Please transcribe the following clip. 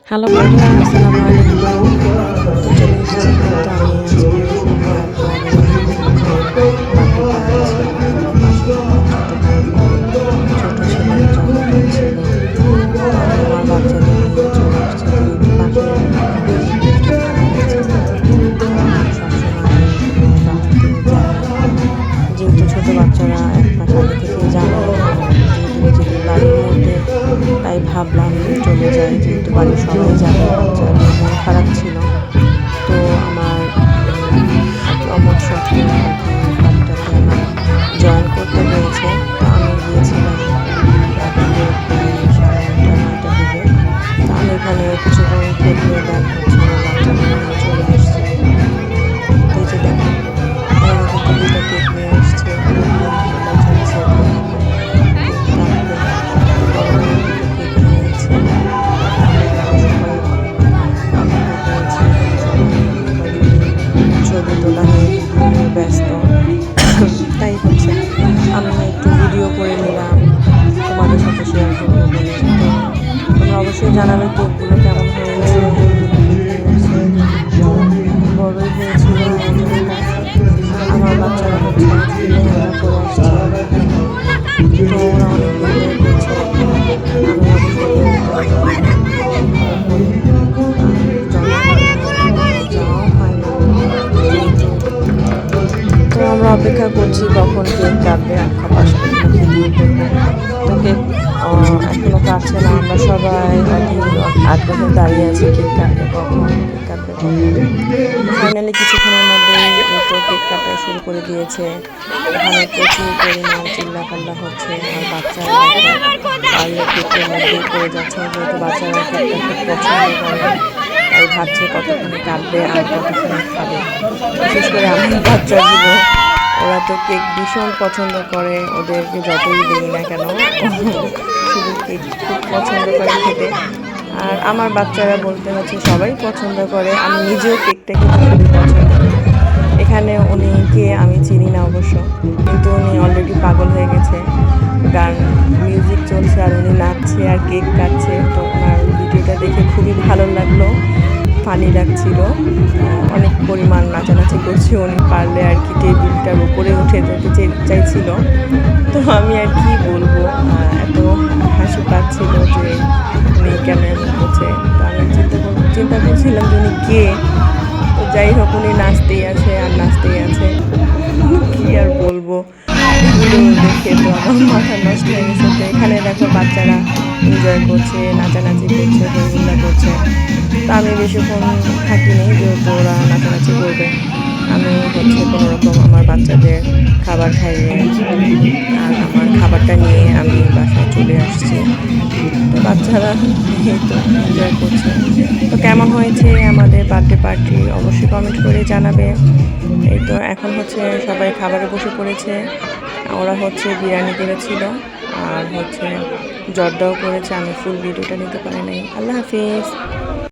Hello বন্ধুরা, আসসালামু আলাইকুম। তো চলে এসেছি কিন্তু আমি আজকে বার্থডে ছোট ছেলের জন্মদিন ছিল। আমি আমার বাচ্চাদের নিয়ে চলে এসেছি যেহেতু পাশে যেহেতু ছোট বাচ্চারা এক মাস আগে থেকে জানে যেহেতু নিজেদের বাড়ির মধ্যে, তাই ভাবলাম চলে যাই, যেহেতু বাড়ির সবাই জানে। বাচ্চাদের মন খারাপ ছিল, তো আমার অমত সত্ত্বে বাড়িটাতে আমার জয়েন করতে হয়েছে। তো আমি গিয়েছিলাম রাত্রে প্রায় 9:30-9টার দিকে। তো আমি এখানে কিছুক্ষণ থেকে দেখ হচ্ছে আমার বাচ্চাদের নিয়ে চলে এসেছি। এই যে দেখেন, কিন্তু দুটো কেক নিয়ে এসছে, ছবি তোলা নিয়ে ব্যস্ত। তাই হচ্ছে আমি একটু ভিডিও করে নিলাম, তোমাদের সাথে শেয়ার করবো বলে। তো তোমরা অবশ্যই জানাবে কেকগুলো কেমন হয়েছে। বড়ই হয়েছিল আয়োজনটা। আমার বাচ্চারা হচ্ছে লেহেঙ্গা পরে আসছে, তো ওরা অনেক এনজয় করছে। আমি তো আমরা অপেক্ষা করছি কখন কেক কাটবে। খাবার মুখে দিয়ে ফেলবে। তো কেক এখনো কাটছে না। আমরা সবাই আগ্রহে দাঁড়িয়ে আছি কেক কাটবে কখন, কেক কাটবে কখন। ফাইনালি কিছুক্ষণের মধ্যেই তো কেক কাটা শুরু করে দিয়েছে। এখানে প্রচুর পরিমাণ চিল্লাপাল্লা হচ্ছে, আর বাচ্চারা পারলে কেকের মধ্যেই পড়ে যাচ্ছে, যেহেতু বাচ্চারা কেকটা খুব পছন্দ করে। তাই ভাবছে কতক্ষণে কাটবে আর কতক্ষণে খাবে। বিশেষ করে আমার বাচ্চাগুলো, ওরা তো কেক ভীষণ পছন্দ করে। ওদেরকে যতই দিই না কেন, শুধু কেক খুব পছন্দ করে খেতে। আর আমার বাচ্চারা বলতে হচ্ছে সবাই পছন্দ করে। আমি নিজেও কেকটা খেতে খুবই পছন্দ করি। এখানে উনিকে আমি চিনি না অবশ্য, কিন্তু উনি অলরেডি পাগল হয়ে গেছে। গান মিউজিক চলছে আর উনি নাচছে আর কেক কাটছে। তো ওনার ভিডিওটা দেখে খুবই ভালো লাগলো, ফানি লাগছিল। অনেক পরিমাণ নাচানাচি করছে। উনি পারলে আর কি টেবিলটার উপরে উঠে যেতে চাইছিল। তো আমি আর কি বলবো, এত হাসি পাচ্ছিল যে উনি কেন এমন করছে। তো আমি চিন্তা করছিলাম যে উনি কে। তো যাই হোক, উনি নাচতেই আছে আর নাচতেই আছে, কি আর বলবো। এগুলো দেখে তো আমার মাথা নষ্ট হয়ে গেছে। তো এখানে দেখো বাচ্চারা এনজয় করছে, নাচানাচি করছে, হইহুল্লা করছে। তো আমি বেশিক্ষণ থাকিনি, যেহেতু ওরা নাচানাচি করবে। আমি হচ্ছে কোনোরকম আমার বাচ্চাদের খাবার খাইয়ে আর আমার খাবারটা নিয়ে আমি বাসায় চলে আসছি। তো বাচ্চারা এই তো এনজয় করছে। তো কেমন হয়েছে আমাদের বার্থডে পার্টি অবশ্যই কমেন্ট করে জানাবে। এই তো এখন হচ্ছে সবাই খাবারে বসে পড়েছে। ওরা হচ্ছে বিরিয়ানি করেছিল আর হচ্ছে জর্দাও করেছে। আমি ফুল ভিডিওটা নিতে পারি নাই। আল্লাহ হাফিজ।